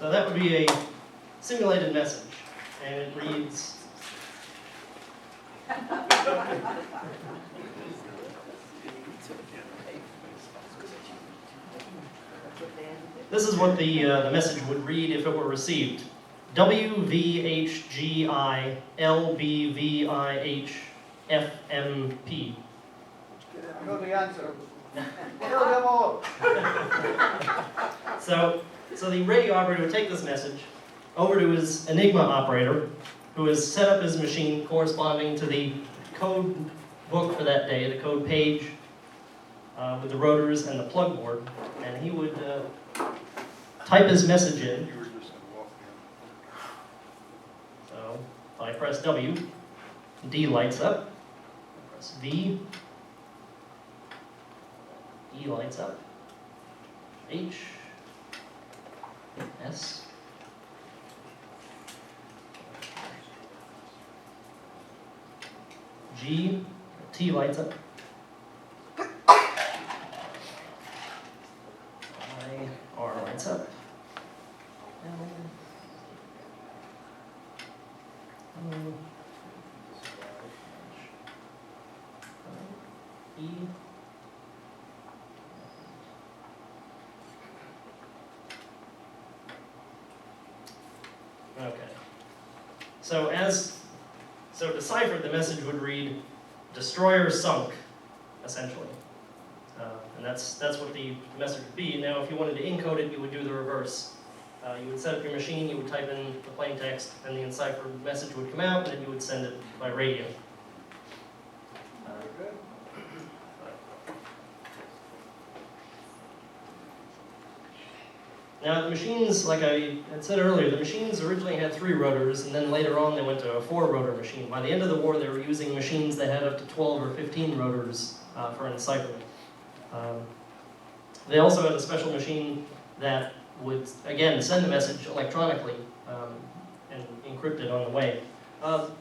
So that would be a simulated message, and it reads, this is what the message would read if it were received. WVHGI LBVIH FMP. I know the answer. Kill them all. So the radio operator would take this message over to his Enigma operator, who has set up his machine corresponding to the code book for that day, the code page with the rotors and the plug board, and he would type his message in. So if I press W, D lights up. I press V, E lights up. H, S, G, T lights up. I, R lights up. L, O, E, okay. So deciphered, the message would read, "Destroyer sunk," essentially. And that's what the message would be. Now, if you wanted to encode it, you would do the reverse. You would set up your machine, you would type in the plain text, and the enciphered message would come out, and then you would send it by radio. Now, the machines, like I had said earlier, the machines originally had 3 rotors, and then later on they went to a 4-rotor machine. By the end of the war, they were using machines that had up to 12 or 15 rotors for encipherment. They also had a special machine that would, again, send the message electronically and encrypt it on the way.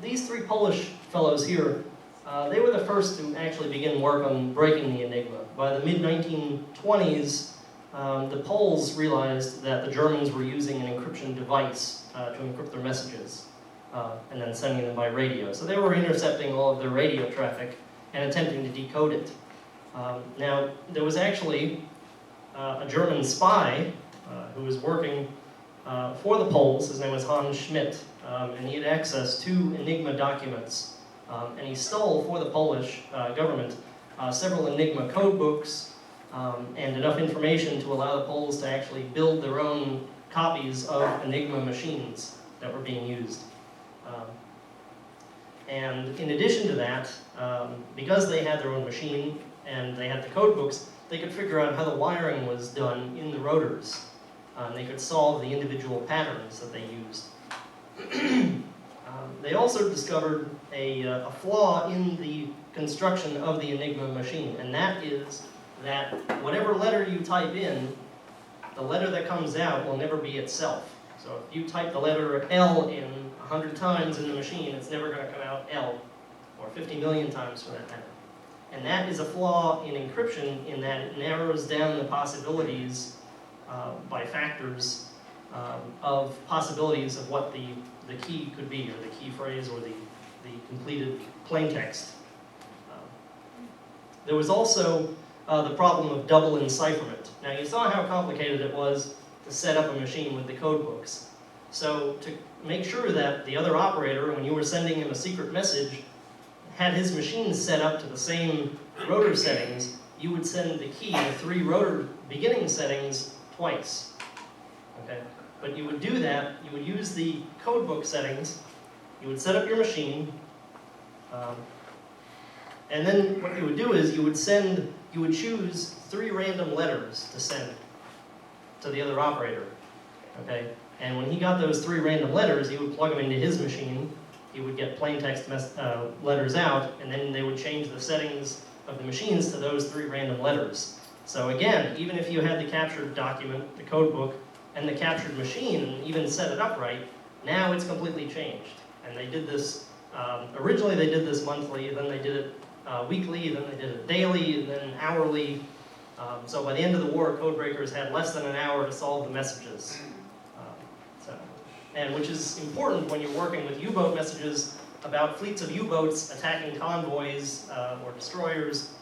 These 3 Polish fellows here, they were the first to actually begin work on breaking the Enigma. By the mid-1920s, the Poles realized that the Germans were using an encryption device to encrypt their messages and then sending them by radio. So they were intercepting all of their radio traffic and attempting to decode it. Now, there was actually a German spy who was working for the Poles. His name was Hans Schmidt, and he had access to Enigma documents. And he stole for the Polish government several Enigma code books, and enough information to allow the Poles to actually build their own copies of Enigma machines that were being used. And in addition to that, because they had their own machine and they had the code books, they could figure out how the wiring was done in the rotors. They could solve the individual patterns that they used. They also discovered a flaw in the construction of the Enigma machine, and that is that whatever letter you type in, the letter that comes out will never be itself. So if you type the letter L in 100 times in the machine, it's never going to come out L, or 50 million times for that matter. And that is a flaw in encryption in that it narrows down the possibilities by factors of possibilities of what the key could be, or the key phrase, or the completed plain text. There was also the problem of double encipherment. Now, you saw how complicated it was to set up a machine with the code books. So to make sure that the other operator, when you were sending him a secret message, had his machine set up to the same rotor settings, you would send the key, the 3 rotor beginning settings, twice. Okay? But you would do that, you would use the code book settings, you would set up your machine, and then what you would do is you would choose 3 random letters to send to the other operator. Okay? And when he got those 3 random letters, he would plug them into his machine, he would get plain text letters out, and then they would change the settings of the machines to those 3 random letters. So again, even if you had the captured document, the code book, and the captured machine, and even set it up right, now it's completely changed. And they did this, originally they did this monthly, then they did it weekly, then they did it daily, and then hourly. So by the end of the war, code breakers had less than an hour to solve the messages. and which is important when you're working with U-boat messages about fleets of U-boats attacking convoys or destroyers,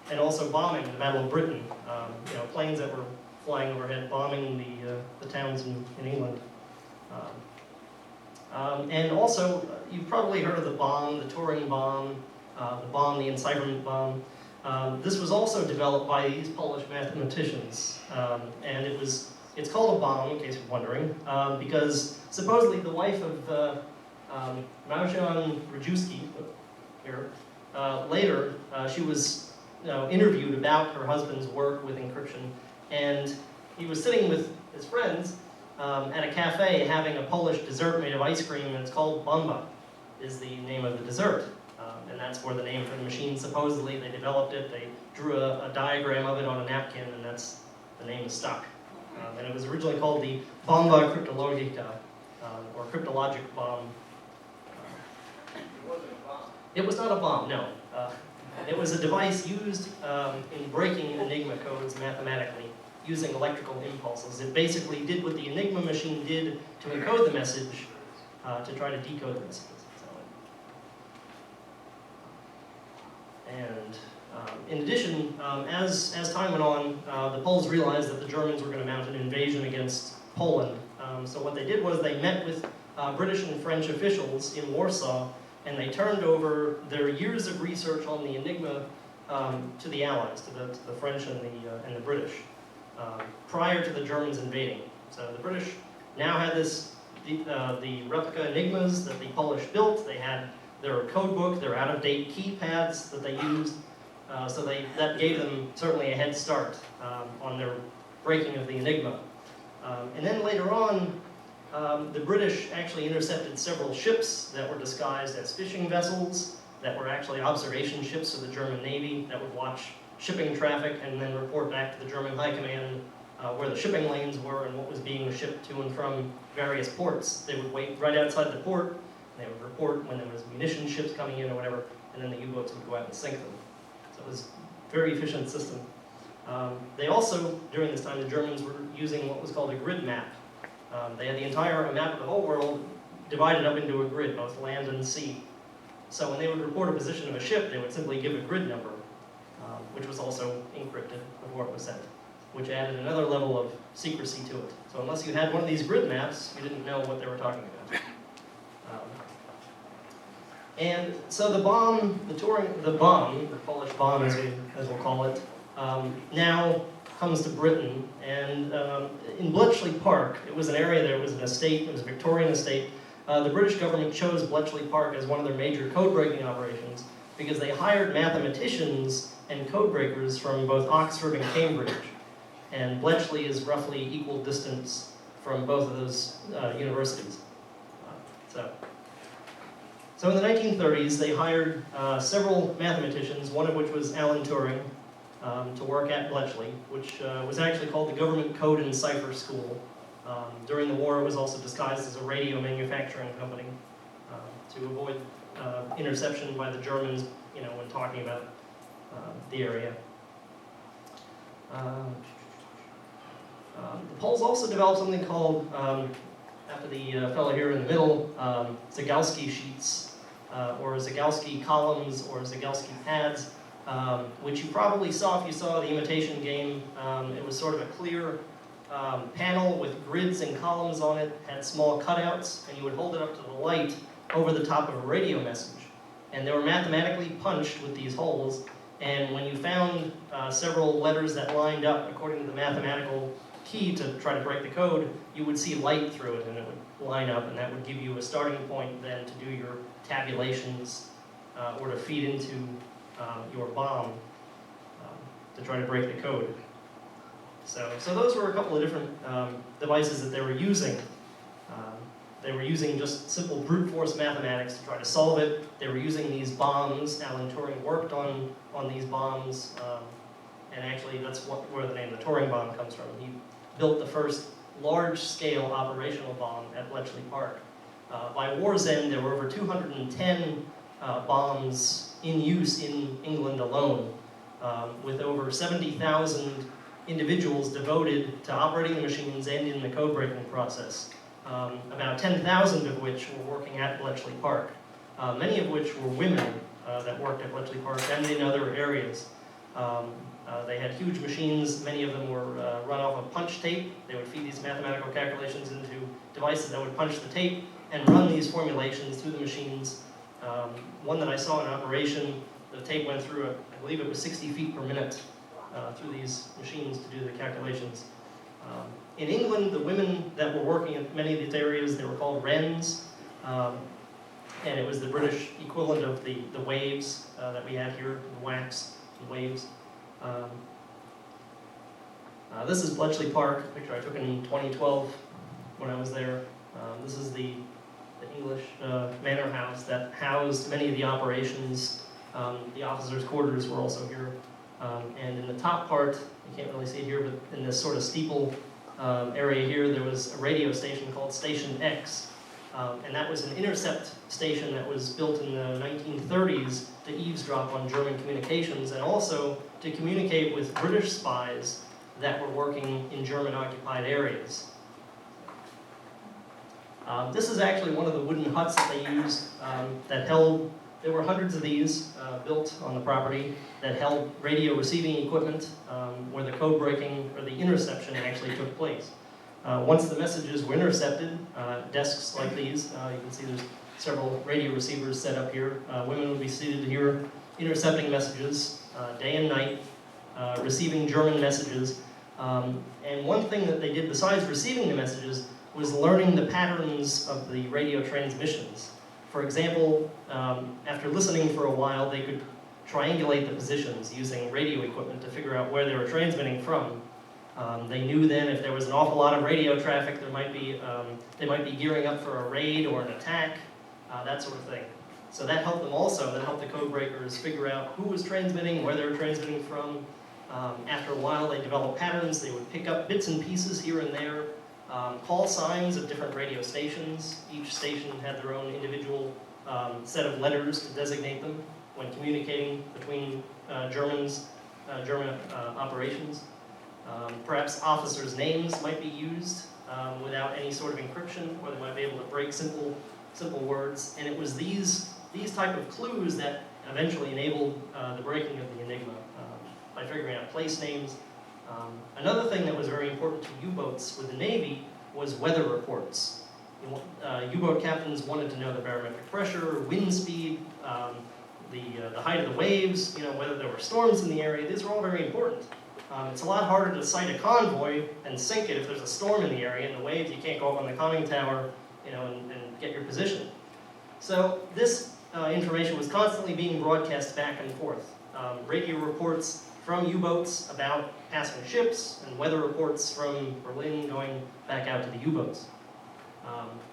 and also bombing the Battle of Britain. Planes that were flying overhead, bombing the towns in England. And also, you've probably heard of the bomb, the Turing bomb, the encipherment bomb. This was also developed by these Polish mathematicians, and it's called a bomb, in case you're wondering, because supposedly the wife of Małżon Rajewski, here, later she was interviewed about her husband's work with encryption, and he was sitting with his friends at a cafe having a Polish dessert made of ice cream, and it's called bomba, is the name of the dessert. And that's where the name for the machine, supposedly, they developed it, they drew a diagram of it on a napkin, and that's, the name is stuck. And it was originally called the bomba cryptologica, or cryptologic bomb. It wasn't a bomb. It was not a bomb, no. It was a device used in breaking Enigma codes mathematically, using electrical impulses. It basically did what the Enigma machine did to encode the message, to try to decode the messages. And in addition, as time went on, the Poles realized that the Germans were going to mount an invasion against Poland. So what they did was they met with British and French officials in Warsaw, and they turned over their years of research on the Enigma to the Allies, to the French and the British, prior to the Germans invading. So the British now had the replica Enigmas that the Polish built. They had their code book, their out-of-date keypads that they used, so that gave them certainly a head start on their breaking of the Enigma. And then later on, the British actually intercepted several ships that were disguised as fishing vessels, that were actually observation ships of the German Navy that would watch shipping traffic and then report back to the German High Command where the shipping lanes were and what was being shipped to and from various ports. They would wait right outside the port. They would report when there was munition ships coming in or whatever, and then the U-boats would go out and sink them. So it was a very efficient system. They also, during this time, the Germans were using what was called a grid map. They had the entire map of the whole world divided up into a grid, both land and sea. So when they would report a position of a ship, they would simply give a grid number, which was also encrypted before it was sent, which added another level of secrecy to it. So unless you had one of these grid maps, you didn't know what they were talking about. And so the bomb, the Polish bomb as we'll call it, now comes to Britain. And in Bletchley Park, it was an area there, it was an estate, it was a Victorian estate. The British government chose Bletchley Park as one of their major code-breaking operations because they hired mathematicians and code breakers from both Oxford and Cambridge. And Bletchley is roughly equal distance from both of those universities. So in the 1930s, they hired several mathematicians, one of which was Alan Turing, to work at Bletchley, which was actually called the Government Code and Cipher School. During the war, it was also disguised as a radio manufacturing company to avoid interception by the Germans, when talking about the area. The Poles also developed something called, after the fellow here in the middle, Zagałki sheets, or Zagałki columns, or Zagałki pads, which you probably saw if you saw the Imitation Game. It was sort of a clear panel with grids and columns on it, had small cutouts, and you would hold it up to the light over the top of a radio message. And they were mathematically punched with these holes, and when you found several letters that lined up according to the mathematical key to try to break the code, you would see light through it, and it would line up, and that would give you a starting point then to do your tabulations or to feed into your bomb to try to break the code. So those were a couple of different devices that they were using. They were using just simple brute force mathematics to try to solve it. They were using these bombs. Alan Turing worked on these bombs, and actually that's where the name the Turing bomb comes from. He built the first large-scale operational bomb at Bletchley Park. By war's end, there were over 210 bombs in use in England alone, with over 70,000 individuals devoted to operating the machines and in the code breaking process. About 10,000 of which were working at Bletchley Park, many of which were women that worked at Bletchley Park and in other areas. They had huge machines. Many of them were run off of punch tape. They would feed these mathematical calculations into devices that would punch the tape and run these formulations through the machines. One that I saw in operation, the tape went through, I believe it was 60 feet per minute through these machines to do the calculations. In England, the women that were working in many of these areas, they were called wrens, and it was the British equivalent of the waves that we had here, the wax, the waves. This is Bletchley Park, a picture I took in 2012 when I was there. This is the English manor house that housed many of the operations. The officers' quarters were also here. And in the top part, you can't really see it here, but in this sort of steeple area here, there was a radio station called Station X. And that was an intercept station that was built in the 1930s to eavesdrop on German communications and also to communicate with British spies that were working in German-occupied areas. This is actually one of the wooden huts that they used that held, there were hundreds of these built on the property that held radio receiving equipment where the code breaking or the interception actually took place. Once the messages were intercepted, desks like these, you can see there's several radio receivers set up here. Women would be seated here intercepting messages day and night, receiving German messages. And one thing that they did besides receiving the messages was learning the patterns of the radio transmissions. For example, after listening for a while, they could triangulate the positions using radio equipment to figure out where they were transmitting from. They knew then if there was an awful lot of radio traffic, they might be gearing up for a raid or an attack, that sort of thing. So that helped them also, that helped the code breakers figure out who was transmitting, where they were transmitting from. After a while, they developed patterns. They would pick up bits and pieces here and there, call signs of different radio stations. Each station had their own individual set of letters to designate them when communicating between German operations. Perhaps officers' names might be used without any sort of encryption, or they might be able to break simple words. And it was these type of clues that eventually enabled the breaking of the Enigma by figuring out place names. Another thing that was very important to U-boats with the Navy was weather reports. U-boat captains wanted to know the barometric pressure, wind speed, the height of the waves, whether there were storms in the area. These were all very important. It's a lot harder to sight a convoy and sink it if there's a storm in the area and the waves, you can't go up on the conning tower, and get your position. So this information was constantly being broadcast back and forth. Radio reports from U-boats about passing ships and weather reports from Berlin going back out to the U-boats.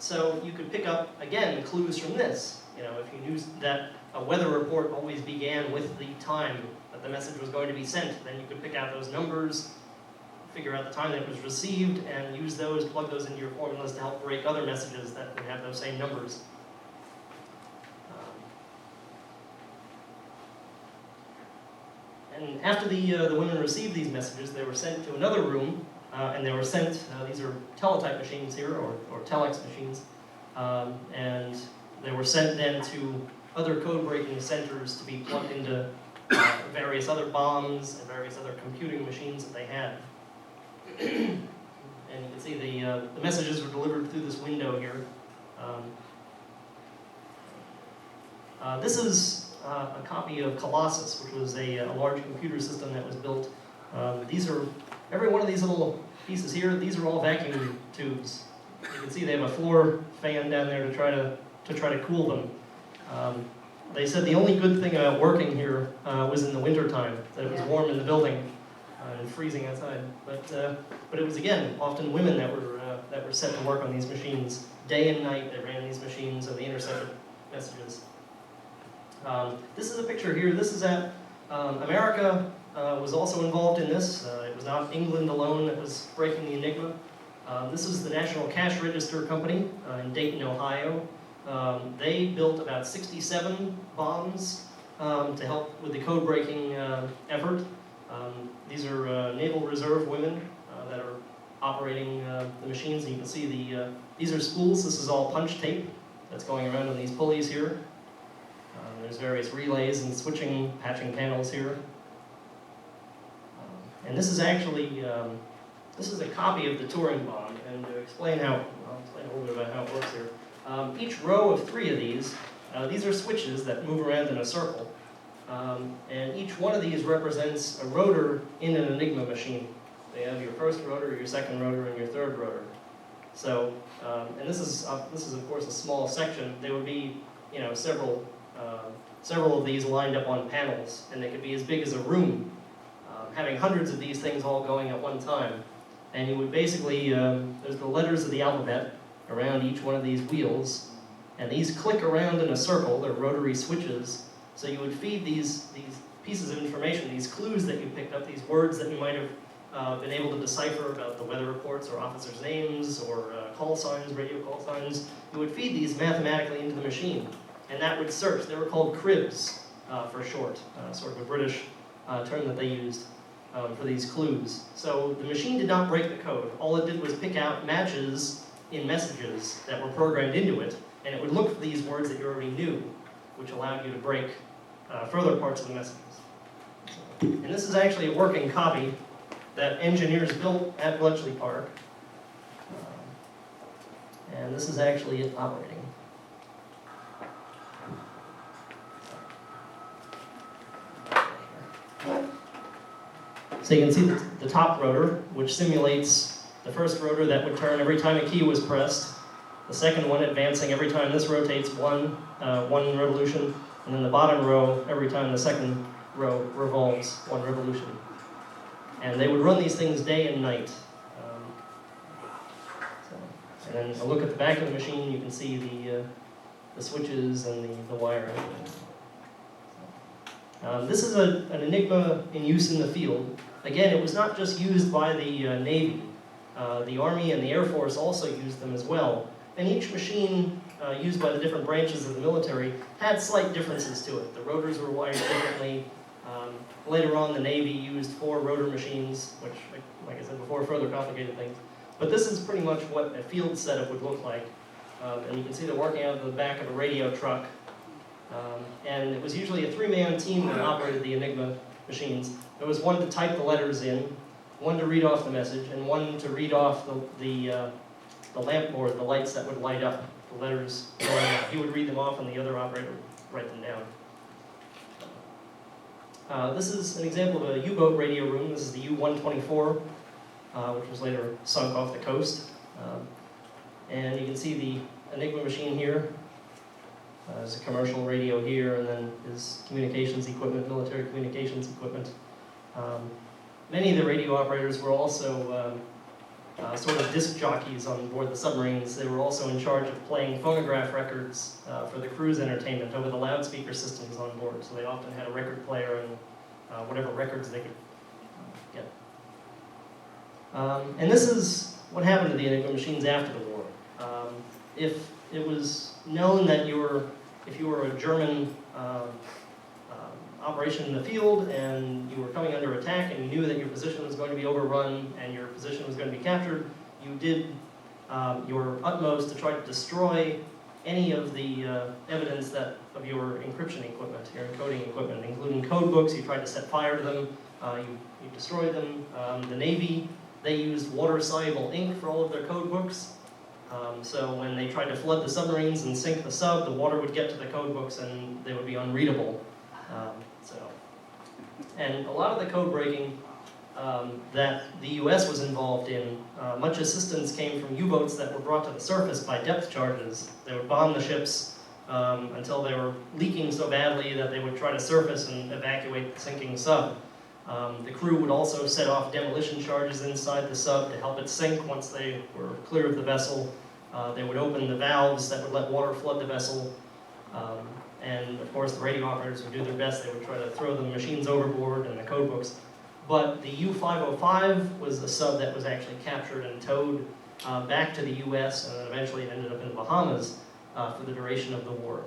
So you could pick up, again, clues from this. If you knew that a weather report always began with the time that the message was going to be sent, then you could pick out those numbers, figure out the time that it was received, and use those, plug those into your formulas to help break other messages that would have those same numbers. And after the women received these messages, they were sent to another room, and they were sent, these are teletype machines here, or telex machines, and they were sent then to other code-breaking centers to be plugged into various other bombs and various other computing machines that they had. And you can see the messages were delivered through this window here. This is a copy of Colossus, which was a large computer system that was built. Every one of these little pieces here, these are all vacuum tubes. You can see they have a floor fan down there to try to cool them. They said the only good thing about working here was in the wintertime, that it was warm in the building and freezing outside. But it was, again, often women that were set to work on these machines. Day and night they ran these machines, so they intercepted messages. This is a picture here. This is at America was also involved in this. It was not England alone that was breaking the Enigma. This is the National Cash Register Company in Dayton, Ohio. They built about 67 bombs to help with the code-breaking effort. These are Naval Reserve women that are operating the machines. And you can see these are spools. This is all punch tape that's going around on these pulleys here. There's various relays and switching, patching panels here. And this is actually, this is a copy of the Turing bond. And to explain how, I'll explain a little bit about how it works here. Each row of 3 of these are switches that move around in a circle. And each one of these represents a rotor in an Enigma machine. They have your first rotor, your second rotor, and your third rotor. So, and this is of course a small section. There would be, several of these lined up on panels, and they could be as big as a room, having hundreds of these things all going at one time. And you would basically, there's the letters of the alphabet around each one of these wheels, and these click around in a circle. They're rotary switches. So you would feed these pieces of information, these clues that you picked up, these words that you might have been able to decipher about the weather reports or officers' names or call signs, radio call signs. You would feed these mathematically into the machine, and that would search. They were called cribs for short, sort of a British term that they used for these clues. So the machine did not break the code. All it did was pick out matches in messages that were programmed into it, and it would look for these words that you already knew, which allowed you to break further parts of the messages. And this is actually a working copy that engineers built at Bletchley Park. And this is actually it operating. So you can see the top rotor, which simulates the first rotor that would turn every time a key was pressed. The second one advancing every time this rotates one revolution, and then the bottom row every time the second row revolves 1 revolution. And they would run these things day and night. And then a look at the back of the machine, you can see the switches and the wiring. This is an Enigma in use in the field. Again, it was not just used by the Navy. The Army and the Air Force also used them as well. And each machine used by the different branches of the military had slight differences to it. The rotors were wired differently. Later on, the Navy used 4 rotor machines, which, like I said before, further complicated things. But this is pretty much what a field setup would look like. And you can see they're working out of the back of a radio truck. And it was usually a 3-man team that operated the Enigma machines. There was one to type the letters in, one to read off the message, and one to read off the lamp board, the lights that would light up the letters going out. He would read them off, and the other operator would write them down. This is an example of a U-boat radio room. This is the U-124, which was later sunk off the coast. And you can see the Enigma machine here. There's a commercial radio here, and then his communications equipment, military communications equipment. Many of the radio operators were also sort of disc jockeys on board the submarines. They were also in charge of playing phonograph records for the crew's entertainment over the loudspeaker systems on board. So they often had a record player and whatever records they could get. And this is what happened to the Enigma machines after the war. If it was known that if you were a German operation in the field and you were coming under attack and you knew that your position was going to be overrun and your position was going to be captured, you did your utmost to try to destroy any of the evidence of your encryption equipment, your encoding equipment, including code books. You tried to set fire to them, you destroyed them. The Navy, they used water-soluble ink for all of their code books. So when they tried to flood the submarines and sink the sub, the water would get to the code books and they would be unreadable. And a lot of the code breaking that the US was involved in, much assistance came from U-boats that were brought to the surface by depth charges. They would bomb the ships until they were leaking so badly that they would try to surface and evacuate the sinking sub. The crew would also set off demolition charges inside the sub to help it sink once they were clear of the vessel. They would open the valves that would let water flood the vessel. And of course the radio operators would do their best. They would try to throw the machines overboard and the code books. But the U-505 was the sub that was actually captured and towed back to the US, and then eventually ended up in the Bahamas for the duration of the war.